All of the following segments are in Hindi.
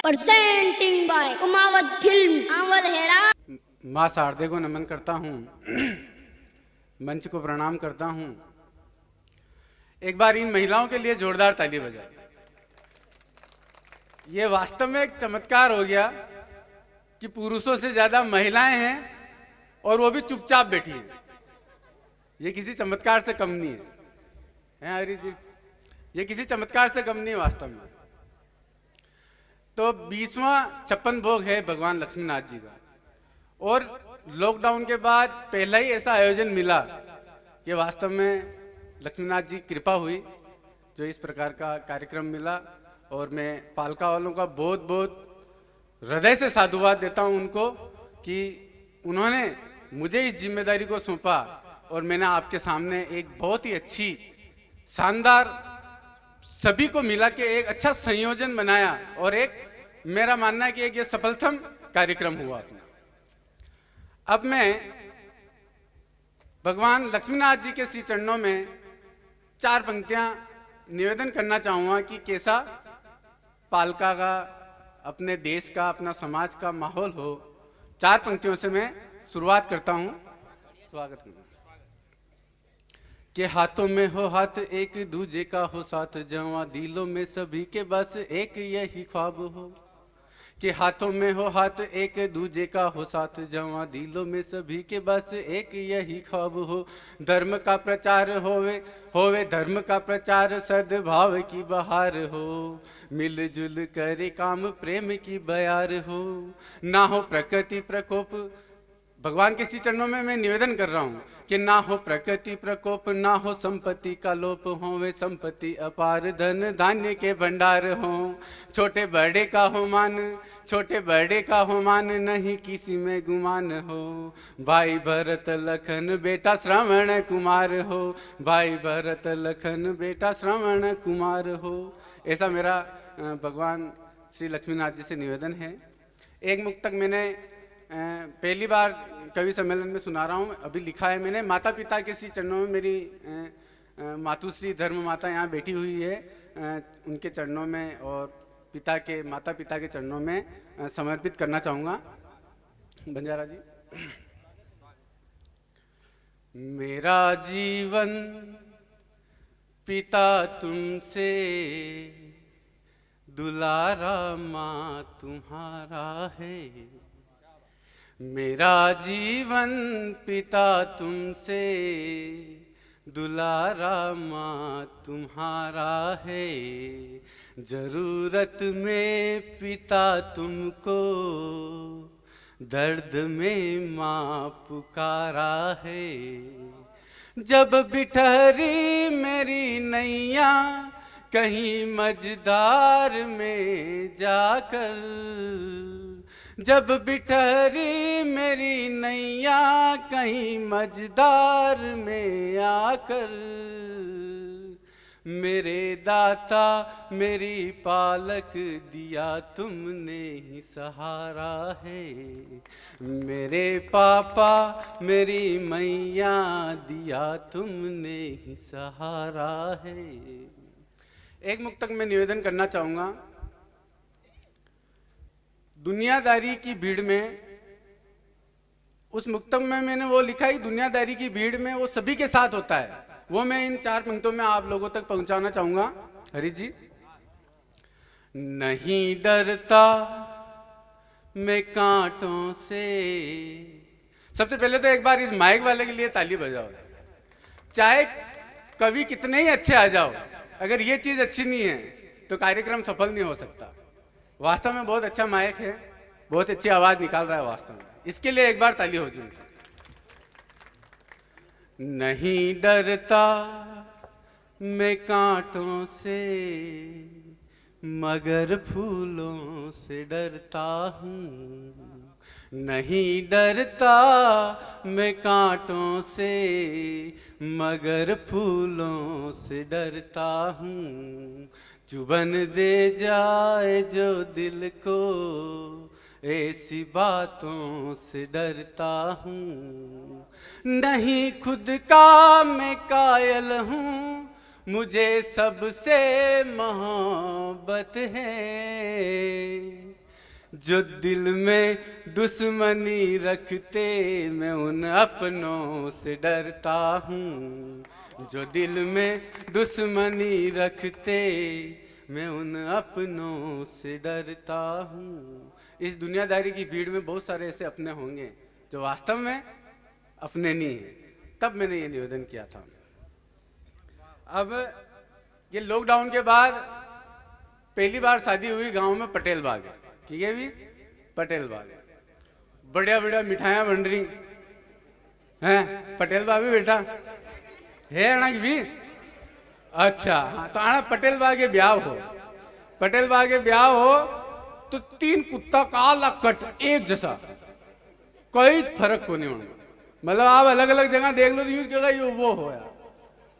presenting by कुमावत फिल्म आंवल हेड़ा। माँ शारदे को नमन करता हूँ, मंच को प्रणाम करता हूँ। एक बार इन महिलाओं के लिए जोरदार ताली बजाए। ये वास्तव में एक चमत्कार हो गया कि पुरुषों से ज्यादा महिलाएं हैं और वो भी चुपचाप बैठी हैं। ये किसी चमत्कार से कम नहीं है हरी जी, ये किसी चमत्कार से कम नहीं है वास्तव में। तो 20वां 56 भोग है भगवान लक्ष्मीनाथ जी का, और लॉकडाउन के बाद पहला ही ऐसा आयोजन मिला। ये वास्तव में लक्ष्मीनाथ जी कृपा हुई जो इस प्रकार का कार्यक्रम मिला, और मैं पालका वालों का बहुत बहुत हृदय से साधुवाद देता हूं उनको कि उन्होंने मुझे इस जिम्मेदारी को सौंपा और मैंने आपके सामने एक बहुत ही अच्छी शानदार सभी को मिला के एक अच्छा संयोजन बनाया, और एक मेरा मानना है कि एक ये सफलतम कार्यक्रम हुआ अपना। अब मैं भगवान लक्ष्मीनाथ जी के श्री चरणों में 4 पंक्तियां निवेदन करना चाहूँगा कि कैसा पालका का, अपने देश का, अपना समाज का माहौल हो। 4 पंक्तियों से मैं शुरुआत करता हूँ। स्वागत करना के हाथों में हो हाथ एक दूजे का हो साथ, जवा दिलों में सभी के बस एक यही ख्वाब हो। के हाथों में हो हाथ एक दूजे का हो साथ, जवा दिलों में सभी के बस एक यही ख्वाब हो। धर्म का प्रचार होवे धर्म का प्रचार, सद्भाव की बहार हो। मिलजुल करे काम प्रेम की बयार हो। ना हो प्रकृति प्रकोप, भगवान के श्री चरणों में मैं निवेदन कर रहा हूँ कि ना हो प्रकृति प्रकोप, ना हो संपत्ति का लोप, होवे संपत्ति अपार, धन धान्य के भंडार हो। छोटे बड़े का हो मान, छोटे बड़े का हो मान, नहीं किसी में गुमान हो। भाई भरत लखन बेटा श्रवण कुमार हो। भाई भरत लखन बेटा श्रवण कुमार हो। ऐसा मेरा भगवान श्री लक्ष्मीनाथ जी से निवेदन है। एक मुक्तक मैंने पहली बार कवि सम्मेलन में सुना रहा हूँ। अभी लिखा है मैंने, माता पिता के श्री चरणों में मेरी मातुश्री धर्म माता यहाँ बैठी हुई है, उनके चरणों में और पिता के, माता पिता के चरणों में समर्पित करना चाहूँगा। बंजारा जी। मेरा जीवन पिता तुमसे, दुलारा माँ तुम्हारा है। मेरा जीवन पिता तुमसे, दुलारा माँ तुम्हारा है। जरूरत में पिता तुमको, दर्द में माँ पुकारा है। जब बिठहरी मेरी नैया कहीं मझधार में जाकर, जब बिठहरी मेरी नैया कहीं मझधार में आकर, मेरे दाता मेरी पालक दिया तुमने ही सहारा है। मेरे पापा मेरी मैया दिया तुमने ही सहारा है। एक मुक्तक में निवेदन करना चाहूँगा। दुनियादारी की भीड़ में, उस मुक्तक में मैंने वो लिखा ही, दुनियादारी की भीड़ में वो सभी के साथ होता है। वो मैं इन 4 पंक्तियों में आप लोगों तक पहुंचाना चाहूंगा। हरि जी। नहीं डरता मैं कांटों से। सबसे पहले तो एक बार इस माइक वाले के लिए ताली बजाओ। चाहे कवि कितने ही अच्छे आ जाओ, अगर ये चीज अच्छी नहीं है तो कार्यक्रम सफल नहीं हो सकता। वास्तव में बहुत अच्छा माइक है, बहुत अच्छी आवाज निकाल रहा है वास्तव में। इसके लिए एक बार ताली हो जाए। नहीं डरता मैं कांटों से, मगर फूलों से डरता हूँ। नहीं डरता मैं कांटों से, मगर फूलों से डरता हूँ। चुभन दे जाए जो दिल को, ऐसी बातों से डरता हूँ। नहीं खुद का मैं कायल हूँ, मुझे सबसे मोहब्बत है। जो दिल में दुश्मनी रखते मैं उन अपनों से डरता हूँ। जो दिल में दुश्मनी रखते मैं उन अपनों से डरता हूँ। इस दुनियादारी की भीड़ में बहुत सारे ऐसे अपने होंगे जो वास्तव में अपने नहीं है। तब मैंने ये निवेदन किया था। अब ये लॉकडाउन के बाद पहली बार शादी हुई गांव में पटेल बाग है, ठीक है भी, पटेल बाग बढ़िया बढ़िया मिठाइयाँ बन रही हैं। पटेल बाग भी बेटा है आना की भी। अच्छा हाँ, तो आना पटेल बाग के ब्याह हो, पटेल बाग के ब्याह हो तो 3 कुत्ता काला कट एक जैसा, कोई फर्क को नहीं होगा। मतलब आप अलग अलग जगह देख लो तो यूज कहेगा ये वो हो यार,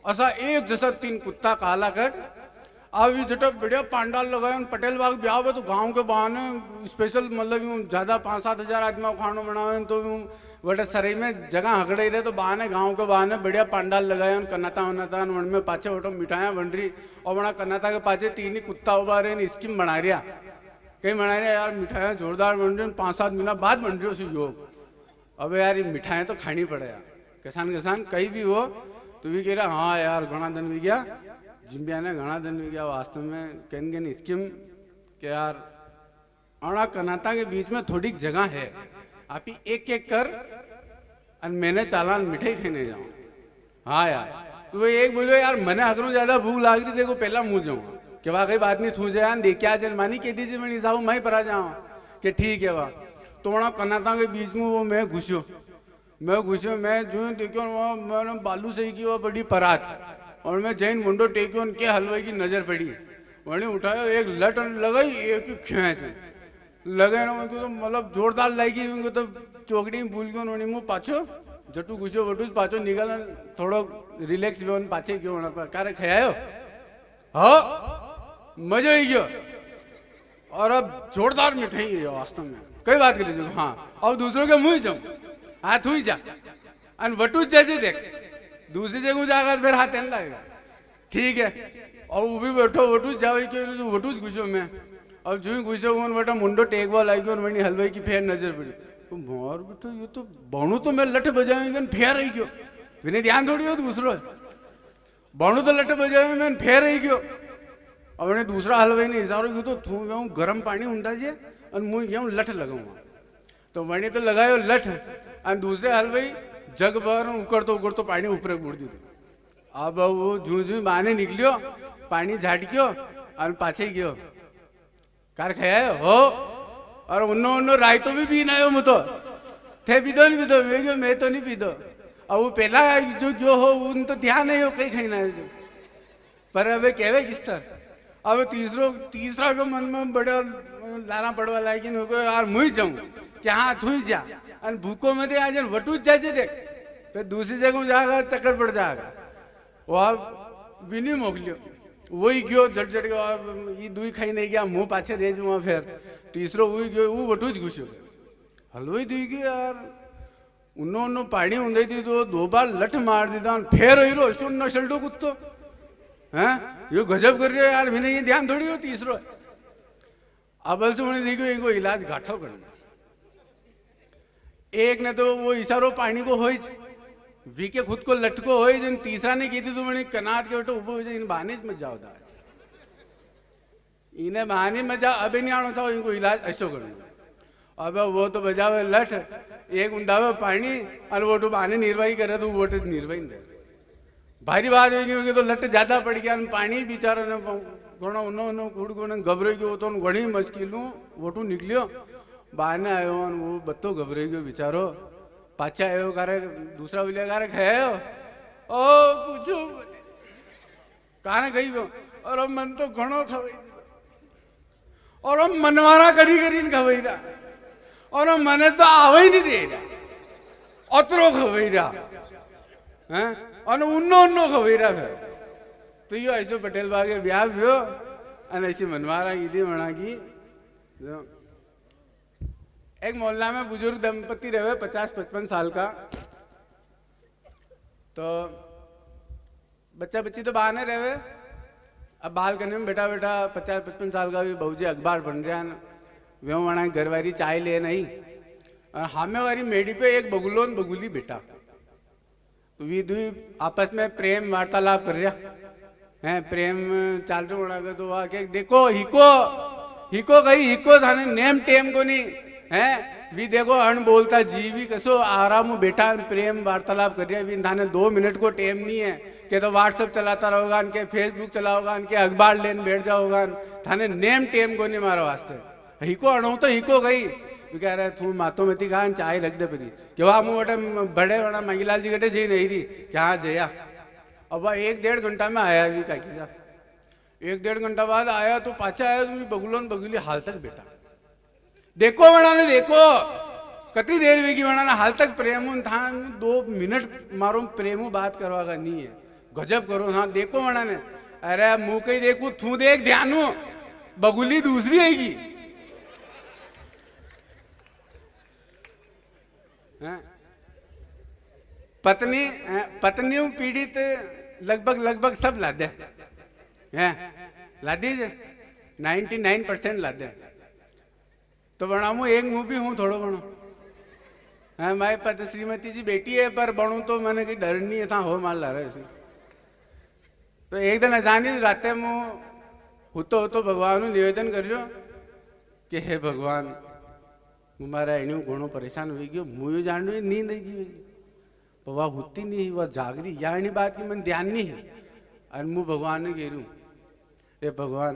ऐसा एक जैसा 3 कुत्ता काला कट। अब ये जटा बढ़िया पांडाल लगाए पटेल बाग ब्याह में, तो गांव के बहाने स्पेशल मतलब यूँ ज़्यादा 5-7 हज़ार आदमी को खाना बनावे तो यूँ बड़े सराय में जगह हकड़े रहे तो बहाने गांव के बहाने बढ़िया पांडाल लगाए कन्नाता वन्नाता वन में पाछे वोटो मिठाइयाँ बन रही और बड़ा कन्नाता के पाछे 3 ही कुत्ता उबा रहे स्कीम बना रिया कहीं बना रहे यार मिठाइयाँ जोरदार बन रही 5-7 महीना बाद बन रही उसी योग। अब यार ये मिठाइयाँ तो खानी पड़े यार, किसान कहीं भी हो तो भी कह रहा हाँ यार घना दिन भी गया जिम्बिया ने घना दिन भी गया वास्तव में कहन स्कीम के यार अणा कनाता के बीच में थोड़ी जगह है आप ही एक एक कर और मैंने चालान मिठाई खाने जाऊँ। हाँ यार तो वो एक बोलो यार मैंने अगर ज्यादा भूख लाग रही देखो पहला मुँह जाऊँगा कि वाकई बात नहीं थू जाए देख आ जाए मानी कह दीजिए मैं हिसाब मैं पर आ जाऊँ कि ठीक है वाह। तो वहाँ कनाता के बीच में वो मैं घुसो मैं जो देखो वहाँ मैंने बालू सही की वो बड़ी परात और मैं जैन मुंडो टेक्यो उनके हलवाई की नजर पड़ी वहीं उठाया एक लट लगाई एक खींच लगे ना उनको तो मतलब जोरदार लगी उनको तो चौकड़ी भूल गयो उन्होंने मुँह पाछो जटू घुसो वटू पाछो निकल थोड़ो रिलैक्स हुआ पाछे गयो वहाँ पर कार्य खायो हाँ मजा ही गयो और अब जोरदार मिठाई है वास्तव में कई बात कर रही हाँ अब दूसरों के मुँह जाऊँ हाथ हुई जा और वटू जैसे देख दूसरी जगह जाकर फिर हाथ एन लगेगा ठीक है और वो भी बैठो वटू जाओ वटू घुसो मैं अब जो ही घुसो बेटा मुंडो टेकवा लागी और वही हलवाई की फेर नजर पड़ी तो मोर बेटो ये तो बाणु तो मैं लठ बजाएंगे फेर रही गयो मैंने ध्यान थोड़ी हो दूसरो बाणु तो लठ बजाए मैं फेर रही गयो अब उन्हें दूसरा हलवाई ने इशारो क्यों तो थू जाऊँ गर्म पानी होता जे और मुँह जाऊँ लठ लगाऊंगा तो मैंने तो लगायो लठ और दूसरे हलवाई जग भर उकड़तो पानी ऊपर गुड़ दी अब वो जू बहाने निकलियो पानी झाटक्यो और पाछे गयो कार खाया हो और उन्नो रायतो भी पीना है मुझे थे पीदो नहीं पीदो मैं तो नहीं पीदो और वो पहला जो जो हो उन तो ध्यान नहीं हो कहीं खाना है जो पर अब कहवे किस तरह अब तीसरा को मन में बड़ा लाना पड़वा लायक यार मुझ जाऊँ कि हाँ थू जा और भूखों में आज वटू जाए देख फिर दूसरी जगह जाएगा चक्कर पड़ जाएगा वो आप विनी मोकलियो वही गयो झट ये दुई खाई नहीं गया मुँह पाछे रह जाऊँ फिर तीसरो वही गयो वो वटू ज घुसो हलवाई दुई गयो यार उन्नो पानी होंगी थी तो 2 बार लठ मार दीदा फिर ही रो न शल्टो कुत्तो हैं यो गजब कर रहे हो यार मैंने ये ध्यान थोड़ी हो तीसरो अब से उन्हें देखो इनको इलाज गाठो करना एक ने तो वो इशारो पानी को हो वी के खुद को लटको हो जिन तीसरा ने की थी तो मैंने कनात के बेटो उबो इन बहाने में जाओ दा इन्हें बहाने में जाओ अभी नहीं आना था इनको इलाज ऐसो करना अब वो तो बजावे लठ एक उंदावे पानी और वो तो बहाने निर्वाही करे तो वो निर्वाही नहीं भारी बात होगी क्योंकि तो लट ज्यादा पड़ गया पानी बेचारा ने घणो उन्नो कूड़ को घबराई गयो तो घणी मुश्किल वोटू निकलियो बहाने आयो वो बत्तो घबराई गयो बेचारो पाछा आयो कारे दूसरा बोलिया कारे खायो ओ पूछो काने गई गयो और अब मन तो घणो खवाई और अब मनवारा करी खवाई रहा और अब मने तो आवे ही नहीं दे रहा अतरो खवाई रहा हैं और उन्नो खवाई रहा फिर तो यो ऐसे पटेल बागे ब्याह भ्यो और ऐसी मनवारा ईदी बना की एक मोहल्ला में बुजुर्ग दंपति रहे 50-55 साल का तो बच्चा बच्ची तो बहाने रहे अब बाल करने में बेटा 50-55 साल का भी बहू जी अखबार बन रहा है वे वणा घरवारी चाय ले नहीं और हामे वाली मेडी पे एक बगुलो न बगुली बेटा, तो वी दुई आपस में प्रेम वार्तालाप कर रहा है, प्रेम चाल रहे वणा तो वहाँ के देखो हिको हिको गई हिको थाने नेम टेम को नहीं है वी देखो अण बोलता जी भी कसो आराम बेटा प्रेम वार्तालाप कर रहा है, वी थाने 2 मिनट को टेम नहीं है के तो व्हाट्सएप चलाता रहोगा के फेसबुक चलाओगा के अखबार लेने बैठ जाओगा, थाने नेम टेम को नहीं मारा वास्ते हिको अणो तो हिको गई कह रहे तू मातो में थी कहा चाय रख दे परी कि वह मुँह बड़े बड़ा मंगीलाल जी गटे जी नहीं रही क्या जया। अब वह 1-1.5 घंटा में आया भी काकी साहब, 1-1.5 घंटा बाद आया तो पाछा आया तो बगुलो न बगुली हाल तक बेटा देखो वणा ने देखो कतरी देर वेगी वणा ने हाल तक प्रेम था 2 मिनट मारो प्रेमू बात करवा का नहीं है गजब करो हाँ देखो वणा ने अरे मुंह कहीं देखू तू देख ध्यानू बगुली दूसरी आएगी पत्नी पत्नियों पीड़ित लगभग सब लादे हैं लादी 99% लादे तो बनाऊ एक मुंह भी हूँ थोड़ो बनो हाँ माए पत श्रीमती जी बेटी है पर बनू तो मैंने कहीं डर नहीं है था हो मार ला रहा है तो एक दिन अचानक राते मु होतो भगवान निवेदन कर रहा कि हे भगवान मारा एणियों घणो परेशान हो गयो मुझे जान नींद आई गई पर वह होती नहीं वह जागरी या एनी बात की मन ध्यान नहीं है और मु भगवान ने कह ए भगवान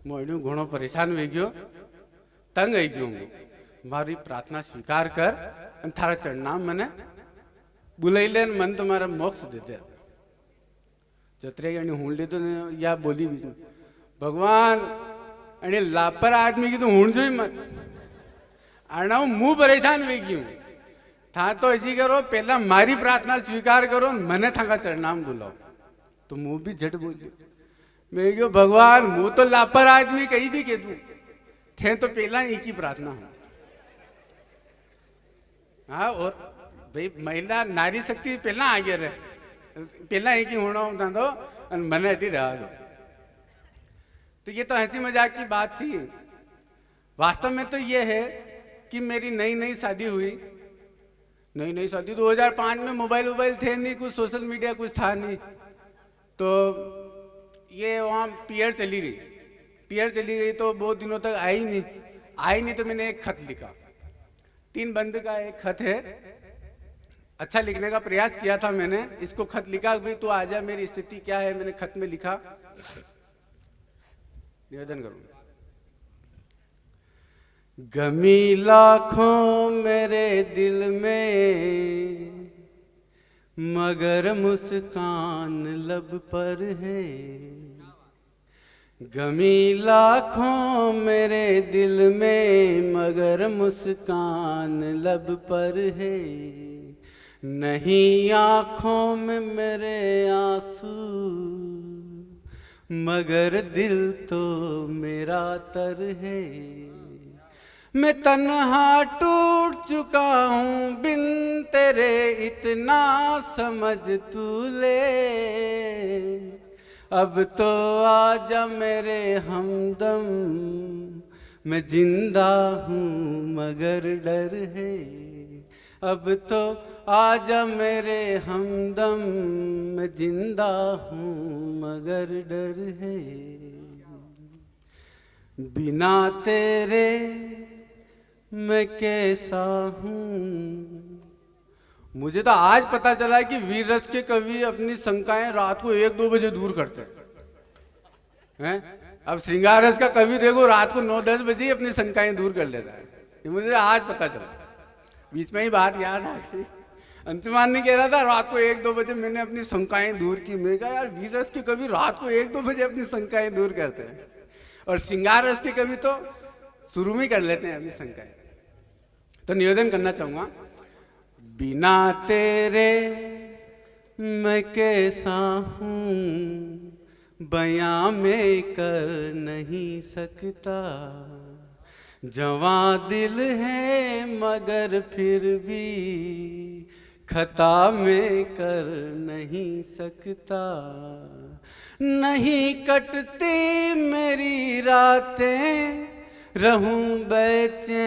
मु एणियों घणो परेशान हो गयो तंग आई गयो मारी प्रार्थना स्वीकार कर थारा चढ़ना मैंने बुलाई ले मन तुम्हारा मोक्ष दे दे जतरे हूँ ले तो या बोली बीच में भगवान अरे लापर आदमी की तो हूं जो ही मत आना मुंह परेशान हुई क्यों था तो ऐसी करो पहला मारी प्रार्थना स्वीकार करो मैंने था का चरनाम बुलाओ तो मुंह भी झट बोलियो मैं क्यों भगवान मुंह तो लापर आदमी कहीं भी कह दूं थे तो पहला एक ही प्रार्थना हो हाँ और भाई महिला नारी शक्ति पहला आगे रहे पहला एक ही होना होता तो मैंने हटी रहा तो ये तो हंसी मजाक की बात थी वास्तव में तो ये है कि मेरी नई शादी हुई नई शादी 2005 में मोबाइल थे नहीं कुछ सोशल मीडिया कुछ था नहीं तो ये वहाँ पीयर चली गई तो बहुत दिनों तक आई नहीं तो मैंने एक खत लिखा 3 बंद का एक खत है अच्छा लिखने का प्रयास किया था मैंने इसको खत लिखा भाई तू आजा मेरी स्थिति क्या है मैंने खत में लिखा निवेदन करूंगा गमी लाखों मेरे दिल में मगर मुस्कान लब पर है गमी लाखों मेरे दिल में मगर मुस्कान लब पर है नहीं आँखों में मेरे आंसू मगर दिल तो मेरा तर है मैं तन्हा टूट चुका हूँ बिन तेरे इतना समझ तू ले अब तो आजा मेरे हमदम मैं जिंदा हूँ मगर डर है अब तो आजा मेरे हमदम मैं जिंदा हूँ मगर डर है बिना तेरे मैं कैसा हूँ मुझे तो आज पता चला कि वीर रस के कवि अपनी शंकाएं रात को 1-2 बजे दूर करते हैं अब श्रृंगार रस का कवि देखो रात को 9-10 बजे ही अपनी शंकाएं दूर कर लेता है ये मुझे आज पता चला बीच में ही बात याद आ गई अंशुमान ने कह रहा था रात को 1-2 बजे मैंने अपनी शंकाएं दूर की मैं कहा यार वीर रस के कवि रात को 1-2 बजे अपनी शंकाएं दूर करते हैं और श्रृंगार रस के कवि तो शुरू में कर लेते हैं अपनी शंकाएं तो निवेदन करना चाहूंगा बिना तेरे मैं कैसा हूँ बयां में कर नहीं सकता जवां दिल है मगर फिर भी खता में कर नहीं सकता नहीं कटती मेरी रातें रहूं बेचैन